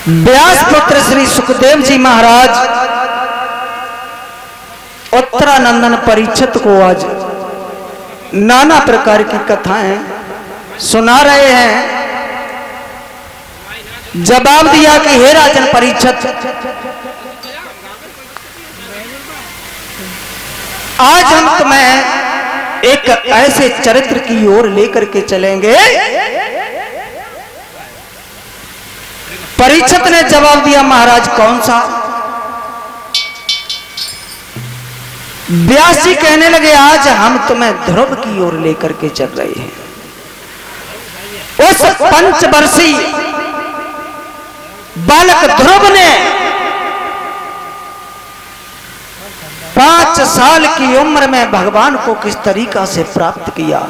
व्यास पुत्र श्री सुखदेव जी महाराज उत्तरानंदन परीक्षित को आज नाना प्रकार की कथाएं सुना रहे हैं। जवाब दिया कि हे राजन परीक्षित, आज हम तुम्हें एक ऐसे चरित्र की ओर लेकर के चलेंगे। परीक्षित ने जवाब दिया, महाराज कौन सा? व्यास जी कहने लगे, आज हम तुम्हें ध्रुव की ओर लेकर के चल रहे हैं। उस 5 वर्षीय बालक ध्रुव ने 5 साल की उम्र में भगवान को किस तरीका से प्राप्त किया।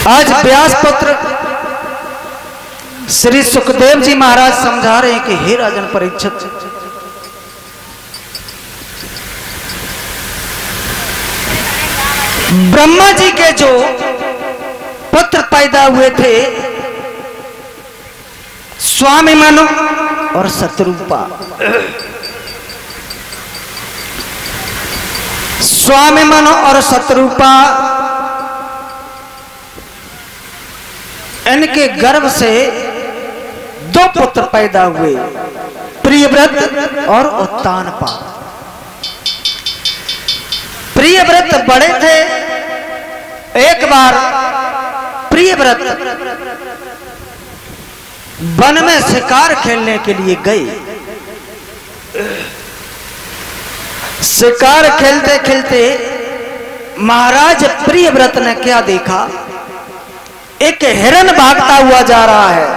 आज व्यास पुत्र श्री सुखदेव जी महाराज समझा रहे हैं कि हे राजन परीक्षित, ब्रह्मा जी के जो पुत्र पैदा हुए थे, स्वामी मनु और शत्रुपा, स्वामी मनु और शत्रुपा, इनके गर्भ से 2 पुत्र पैदा हुए, प्रियव्रत और उत्तानपाद। प्रियव्रत बड़े थे। एक बार प्रियव्रत वन में शिकार खेलने के लिए गए। शिकार खेलते खेलते महाराज प्रियव्रत ने क्या देखा, एक हिरन भागता हुआ जा रहा है।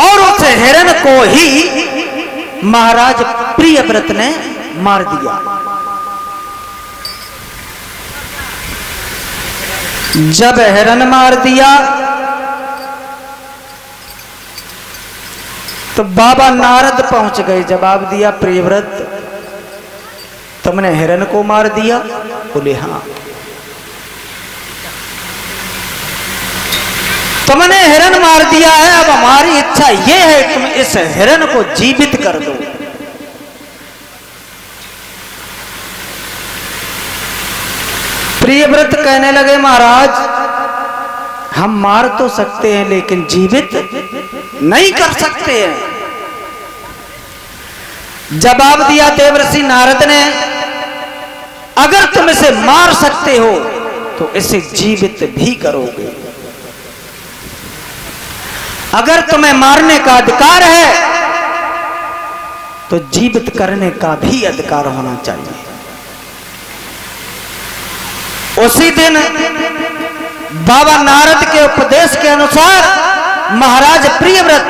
और उस हिरन को ही महाराज प्रियव्रत ने मार दिया। जब हिरन मार दिया तो बाबा नारद पहुंच गए। जवाब दिया, प्रियव्रत तुमने हिरन को मार दिया? बोले हाँ। तुमने हिरन मार दिया है, अब हमारी इच्छा यह है तुम इस हिरन को जीवित कर दो। प्रियव्रत कहने लगे, महाराज हम मार तो सकते हैं लेकिन जीवित नहीं कर सकते हैं। जवाब दिया देवर्षि नारद ने, अगर तुम इसे मार सकते हो तो इसे जीवित भी करोगे। अगर तुम्हें मारने का अधिकार है तो जीवित करने का भी अधिकार होना चाहिए। उसी दिन बाबा नारद के उपदेश के अनुसार महाराज प्रियव्रत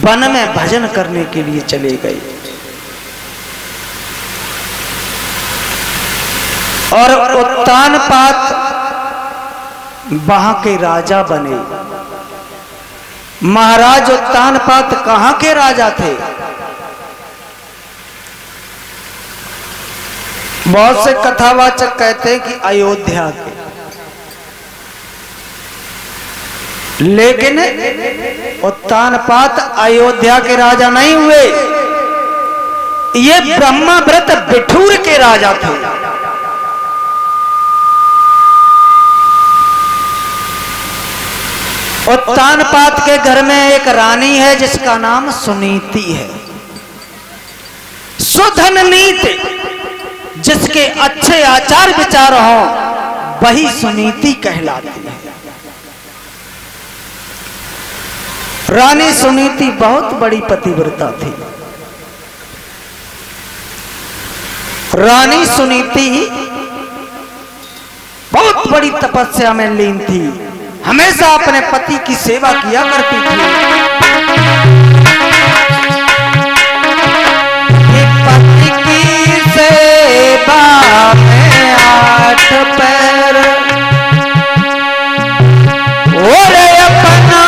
वन में भजन करने के लिए चले गए और उत्तानपाद वहां के राजा बने। महाराज उत्तानपाद कहां के राजा थे? बहुत से कथावाचक कहते हैं कि अयोध्या के, लेकिन उत्तानपाद अयोध्या के राजा नहीं हुए। ये ब्रह्माव्रत बिठूर के राजा थे। उत्तानपाद के घर में एक रानी है जिसका नाम सुनीति है। सुधन नीति, जिसके अच्छे आचार विचार हो वही सुनीति कहलाती है। रानी सुनीति बहुत बड़ी पतिव्रता थी। रानी सुनीति बहुत बड़ी तपस्या में लीन थी, हमेशा अपने पति की सेवा किया करती थी। पति की सेवा में 8 पैर और अपना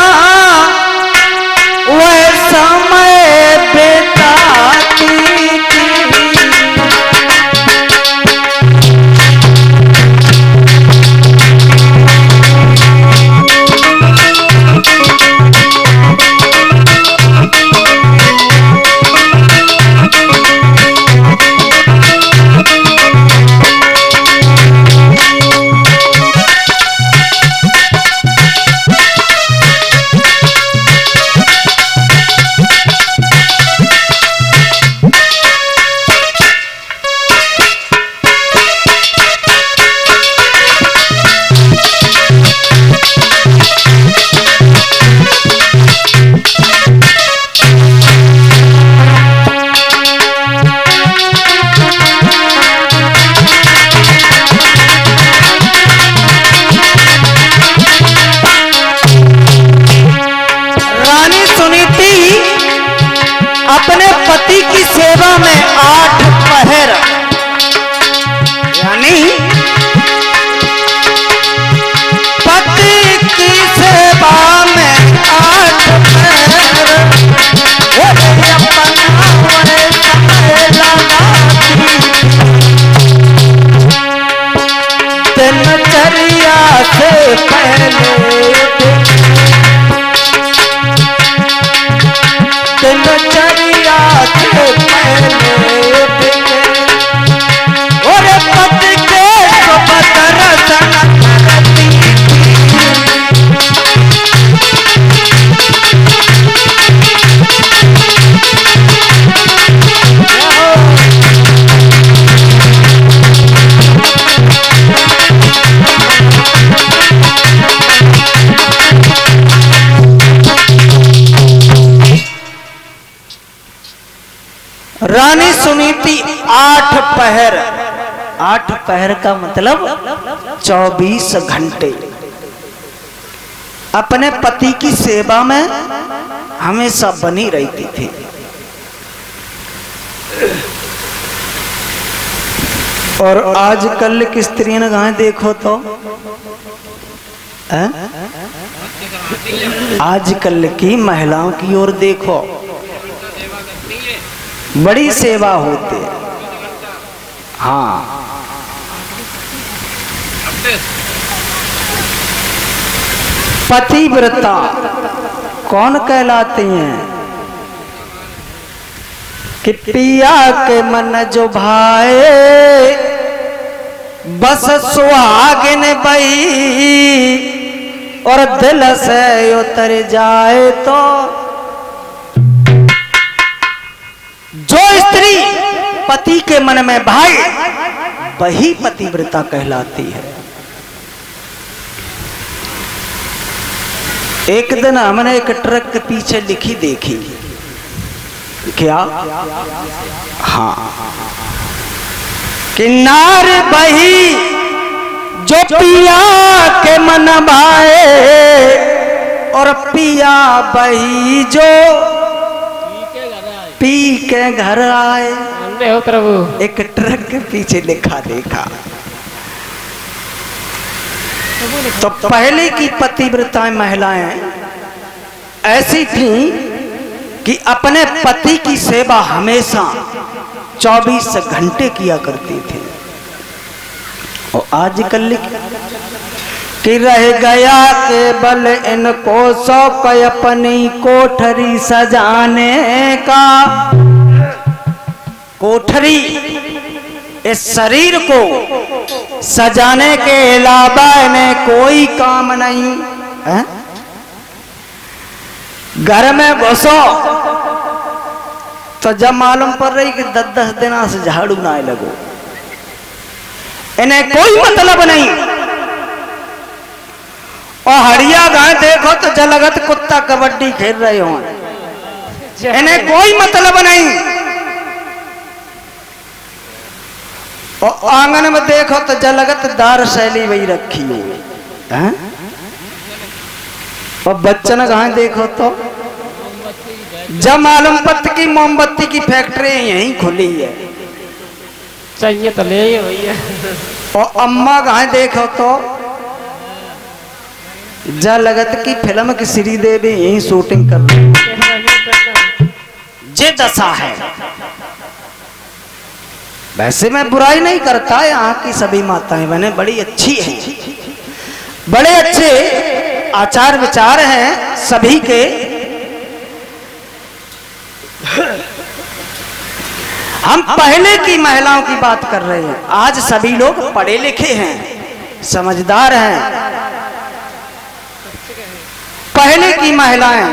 रानी सुनीति 8 पहर, 8 पहर का मतलब 24 घंटे अपने पति की सेवा में हमेशा बनी रहती थी। और आजकल की स्त्रियां गाय देखो तो आजकल की महिलाओं की ओर देखो, बड़ी सेवा होती है। हाँ, पतिव्रता कौन कहलाती हैं? कि पिया के मन जो भाए बस सुहागिन बही, और दिल से उतर जाए तो। जो स्त्री पति के मन में भाई वही पतिव्रता कहलाती है। एक दिन हमने एक ट्रक के पीछे लिखी देखी, क्या? हाँ, कि नार बही जो पिया के मन भाए, और पिया बही जो पी के घर आए। हो प्रभु, एक ट्रक के पीछे लिखा देखा। तो पहले की पतिव्रता महिलाएं ऐसी थीं कि अपने पति की सेवा हमेशा 24 घंटे किया करती थी। और आजकल कि रह गया केवल इनको शौक अपनी कोठरी सजाने का। कोठरी इस शरीर को सजाने के अलावा इन्हें कोई काम नहीं है। घर में घुसो तो जब मालूम पड़ रही कि 10-10 दिन से झाड़ू ना लगो, इन्हें कोई मतलब नहीं। और हड़िया गाय देखो तो जलगत कुत्ता कबड्डी खेल रहे हो, इन्हें कोई मतलब नहीं। और आंगन में देखो तो जलगत दार शैली वही रखी है। और बच्चन गाय देखो तो जब मालूम पत्त की मोमबत्ती की फैक्ट्री यहीं खुली है, चाहिए तो ले भैया। और अम्मा गाय देखो तो जलगत की फिल्म की श्रीदेवी यहीं शूटिंग कर रही। ये दशा है। वैसे मैं बुराई नहीं करता, यहाँ की सभी माताएं बहनें बड़ी अच्छी हैं, बड़े अच्छे आचार विचार हैं सभी के। हम पहले की महिलाओं की बात कर रहे हैं। आज सभी लोग पढ़े लिखे हैं, समझदार हैं। पहले की महिलाएं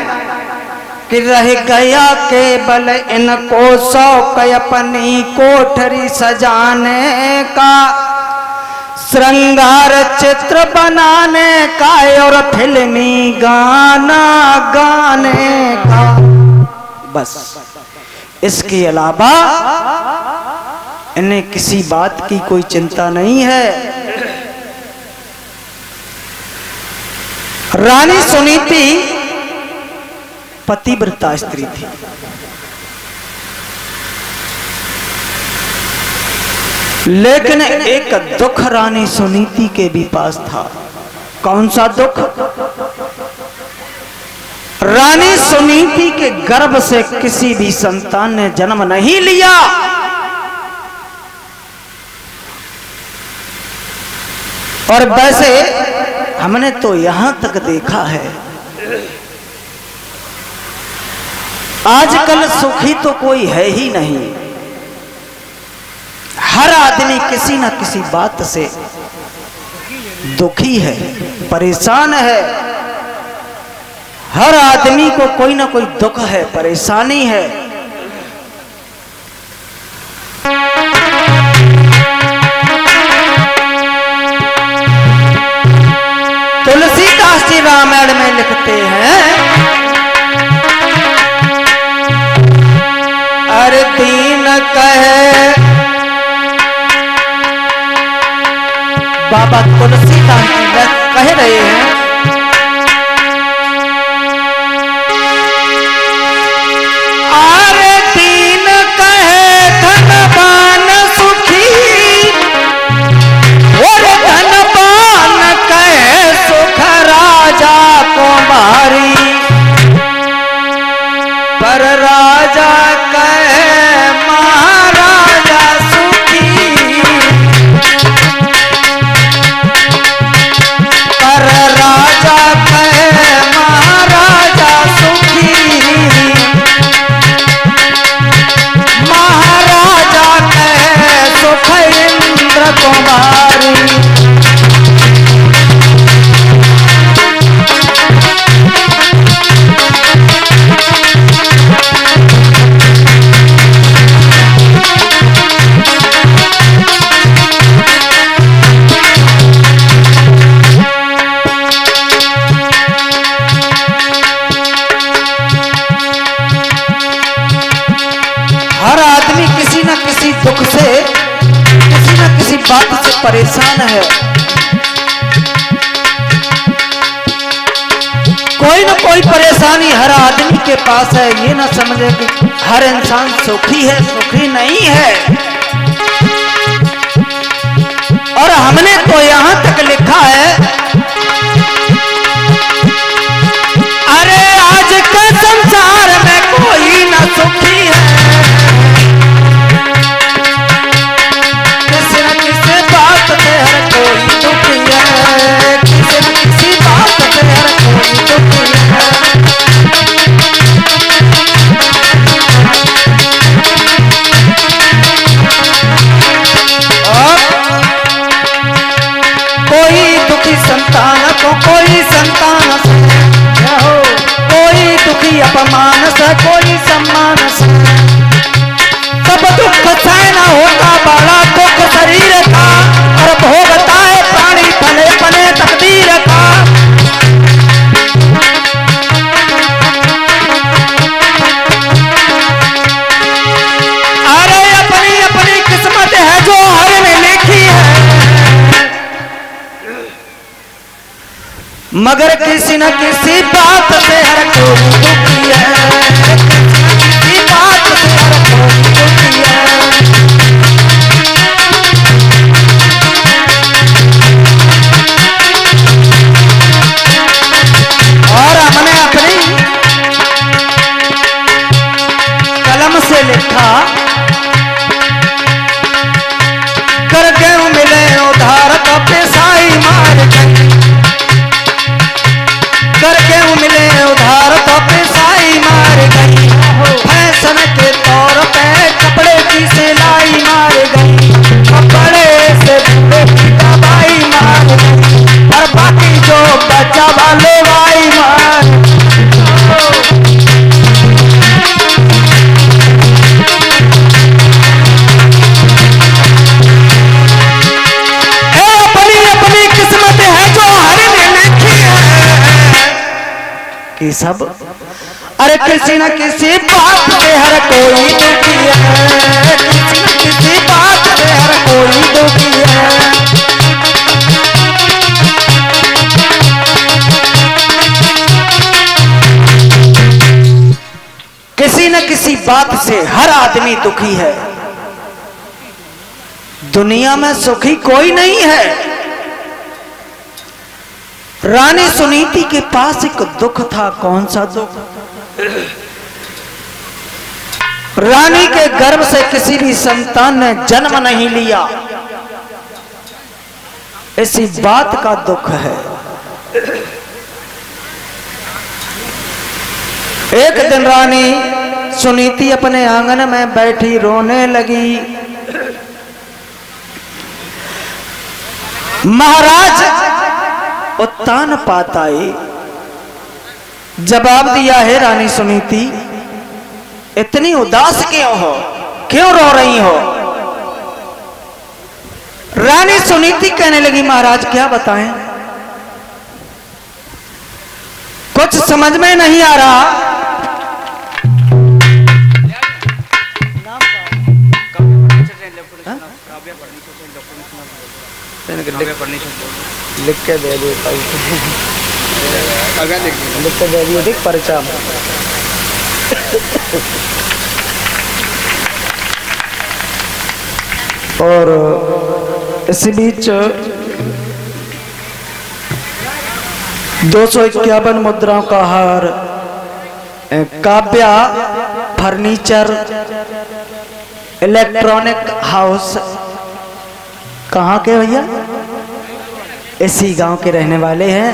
कि रह गया केवल इनको शौक अपनी कोठरी सजाने का, श्रृंगार चित्र बनाने का और फिल्मी गाना गाने का। बस इसके अलावा इन्हें किसी बात की कोई चिंता नहीं है। रानी सुनीति पतिव्रता स्त्री थी। लेकिन एक दुख रानी सुनीति के भी पास था। कौन सा दुख? रानी सुनीति के गर्भ से किसी भी संतान ने जन्म नहीं लिया। और वैसे हमने तो यहां तक देखा है, आजकल सुखी तो कोई है ही नहीं। हर आदमी किसी न किसी बात से दुखी है, परेशान है। हर आदमी को कोई ना कोई दुख है, परेशानी है। तुलसीदास जी रामायण में लिखते हैं, अरे दीन कहे बाबा तुलसीदास कह रहे हैं, आरे दीन कहे धनवान सुखी, और धनवान कहे सुख राजा को भारी, पर राजा कहे महाराजा सुखी, पर राजा कहे महाराजा सुखी, महाराजा कहे सुख इंद्र कुमारी। हर आदमी किसी न किसी दुख से, किसी न किसी बात से परेशान है। कोई न कोई परेशानी हर आदमी के पास है। ये ना समझे कि हर इंसान सुखी है, सुखी नहीं है। और हमने तो यहां तक लिखा है, अरे आज के संसार में कोई न सुखी है, किसी न किसी बात से हर कोई दुखी है, किसी न किसी बात से हर कोई दुखी है। कोई दुखी संतान को कोई संतान से हो, कोई दुखी अपमान से कोई सम्मान से, सब दुख सहना होता बड़ा दुख शरीर का, और भोगता है प्राणी फले फले तकदीर का। अरे अपनी अपनी किस्मत है जो हर ने लिखी है, मगर किसी न किसी बात से हर कोई दुखी है, किसी बात से हर कोई दुखी है। और हमने अपनी कलम से लिखा, कर गेहूं मिले उधार का पेशाई मार गई, करके मिले उधार तो पेशाई मार गई, फैशन के तौर पे कपड़े की सिलाई मार गई, कपड़े से बूढ़े की दवाई मार गई, और बाकी जो बचा वाले वाई मार। अपनी अपनी किस्मत है जो हर ने लिखी है कि सब, अरे किसी न किसी बात से हर कोई दुखी है, किसी न किसी बात से हर कोई दुखी है। किसी न किसी बात से हर आदमी दुखी है। दुनिया में सुखी कोई नहीं है। रानी सुनीति के पास एक दुख था। कौन सा दुख? रानी के गर्भ से किसी भी संतान ने जन्म नहीं लिया, इसी बात का दुख है। एक दिन रानी सुनीति अपने आंगन में बैठी रोने लगी। महाराज उत्तान पाताई जवाब दिया, है रानी सुनीति इतनी उदास क्यों हो, क्यों रो रही हो? रानी सुनीति कहने लगी, महाराज क्या बताएं, कुछ समझ में नहीं आ रहा। लिख के दे दे लिख के दे दिए देख पर्चा। और इसी बीच 251 मुद्राओं का हार काव्या फर्नीचर इलेक्ट्रॉनिक हाउस, कहाँ के भैया? इसी गांव के रहने वाले हैं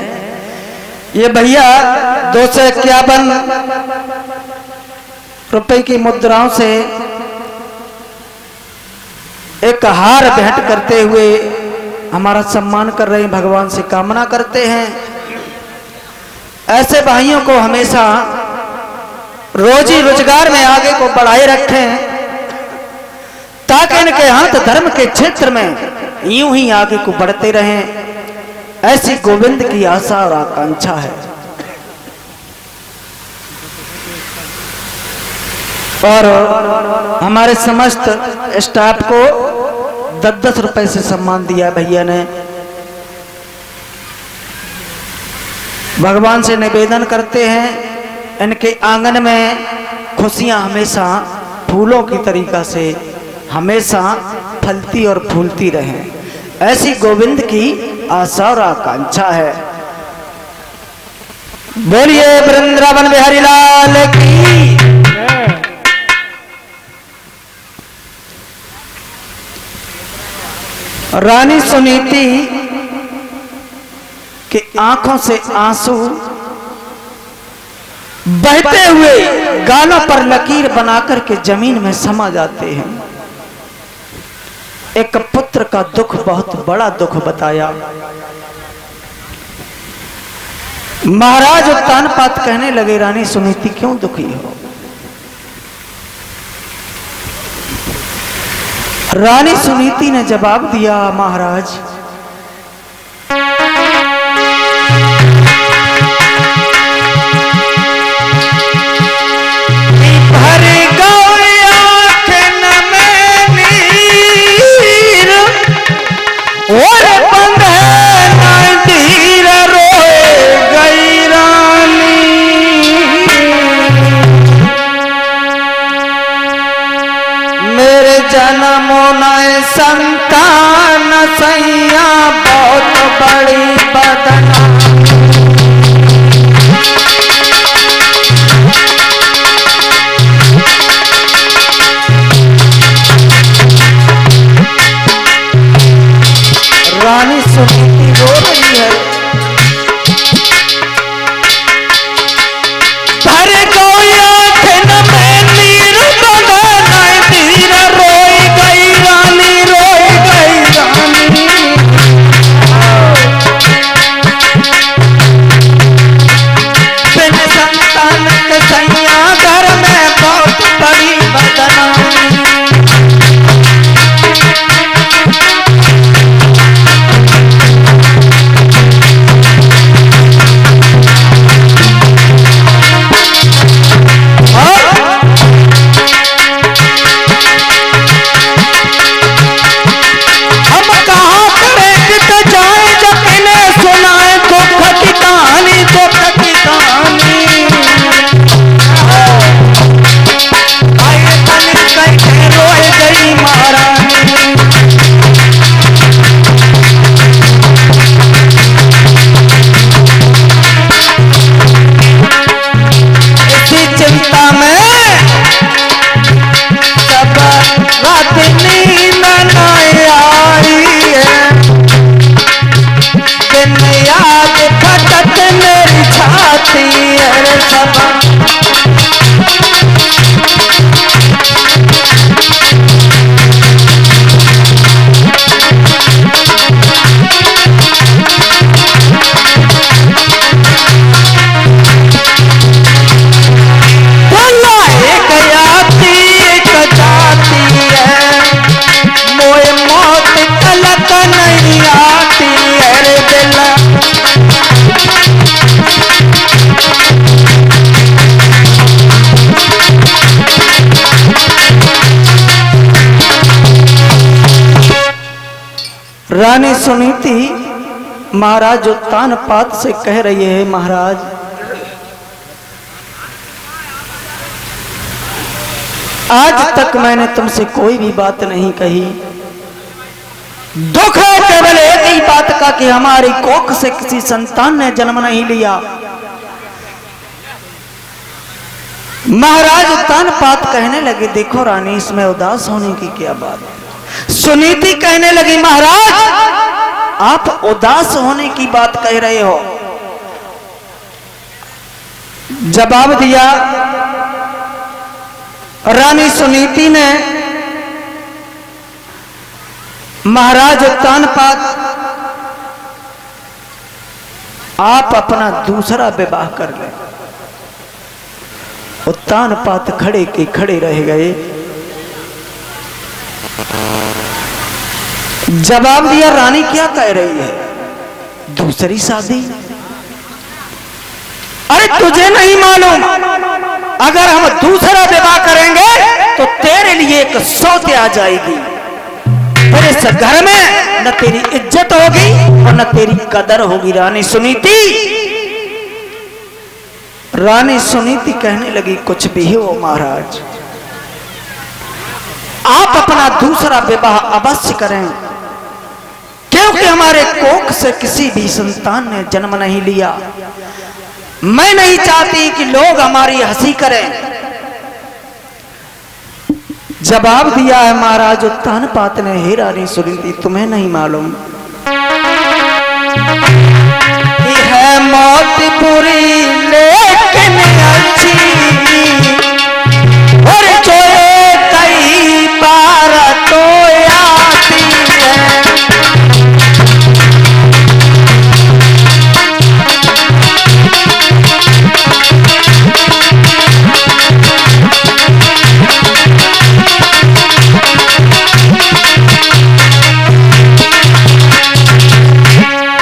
ये भैया। 251 रुपए की मुद्राओं से एक हार भेंट करते हुए हमारा सम्मान कर रहे हैं, भगवान से कामना करते हैं ऐसे भाइयों को हमेशा रोजी रोजगार में आगे को बढ़ाए रखें, ताकि इनके हाथ धर्म के क्षेत्र में यूं ही आगे को बढ़ते रहें, ऐसी गोविंद की आशा और आकांक्षा है। और हमारे समस्त स्टाफ को 10-10 रुपए से सम्मान दिया भैया ने। भगवान से निवेदन करते हैं इनके आंगन में खुशियां हमेशा फूलों की तरीका से हमेशा फलती और फूलती रहें, ऐसी गोविंद की आशा और आकांक्षा है। बोलिए वृंदावन बिहारी लाल की। रानी सुनीति कि आंखों से आंसू बहते हुए गालों पर लकीर बनाकर के जमीन में समा जाते हैं। एक पुत्र का दुख बहुत बड़ा दुख बताया। महाराज उत्तान पात कहने लगे, रानी सुनीति क्यों दुखी हो? रानी सुनीति ने जवाब दिया, महाराज संतान सैया बहुत बड़ी बदना। रानी सुनीति रो रही है। रानी सुनीति महाराज उत्तानपाद से कह रही है, महाराज आज तक मैंने तुमसे कोई भी बात नहीं कही। दुख है केवल एक ही बात का कि हमारी कोख से किसी संतान ने जन्म नहीं लिया। महाराज उत्तानपाद कहने लगे, देखो रानी, इसमें उदास होने की क्या बात है। सुनीति कहने लगी, महाराज आप उदास होने की बात कह रहे हो। जवाब दिया रानी सुनीति ने, महाराज उत्तानपाद आप अपना दूसरा विवाह कर लें। उत्तानपाद खड़े के खड़े रह गए। जवाब दिया, रानी क्या कह रही है, दूसरी शादी? अरे तुझे नहीं मालूम, अगर हम दूसरा विवाह करेंगे तो तेरे लिए एक सौते आ जाएगी। फिर इस घर में न तेरी इज्जत होगी और न तेरी कदर होगी। रानी सुनीति कहने लगी, कुछ भी हो महाराज, आप अपना दूसरा विवाह अवश्य करें, क्योंकि हमारे कोख से किसी भी संतान ने जन्म नहीं लिया। मैं नहीं चाहती कि लोग हमारी हंसी करें। जवाब दिया है महाराज उत्तानपाद ने, हे रानी सुनीति, तुम्हें नहीं मालूम है मौत बुरी लेकिन अच्छी, और जो कई बार तो आती है।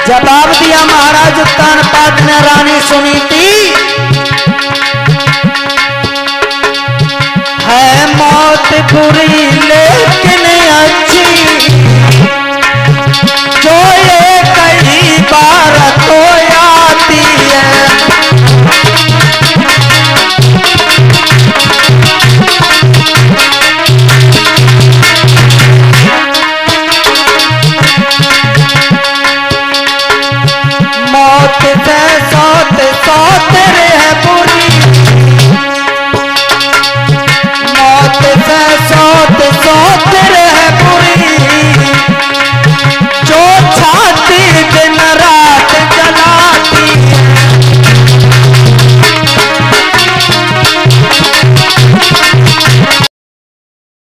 जवाब दिया महाराज उत्तानपाद ने, रानी सुनीति